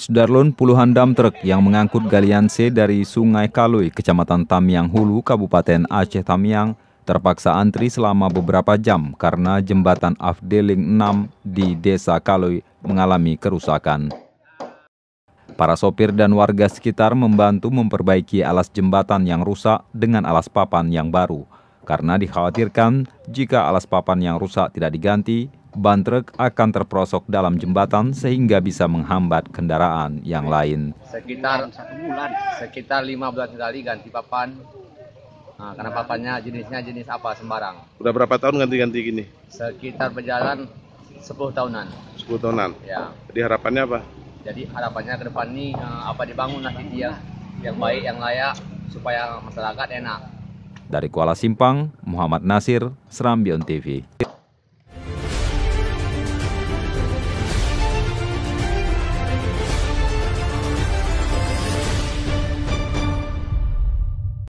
Sudarlun, puluhan dam truk yang mengangkut galian C dari Sungai Kalui, Kecamatan Tamiang Hulu, Kabupaten Aceh Tamiang, terpaksa antri selama beberapa jam karena jembatan Afdeling 6 di Desa Kalui mengalami kerusakan. Para sopir dan warga sekitar membantu memperbaiki alas jembatan yang rusak dengan alas papan yang baru, karena dikhawatirkan jika alas papan yang rusak tidak diganti, ban truk akan terperosok dalam jembatan sehingga bisa menghambat kendaraan yang lain. Sekitar 5 bulan sekali ganti papan. Nah, karena papannya jenisnya jenis apa sembarang. Udah berapa tahun ganti-ganti gini? Sekitar berjalan 10 tahunan. 10 tahunan. Ya. Jadi harapannya apa? Jadi harapannya ke depan ini apa dibangun nanti dia yang baik, yang layak supaya masyarakat enak. Dari Kuala Simpang, Muhammad Nasir, Serambion TV.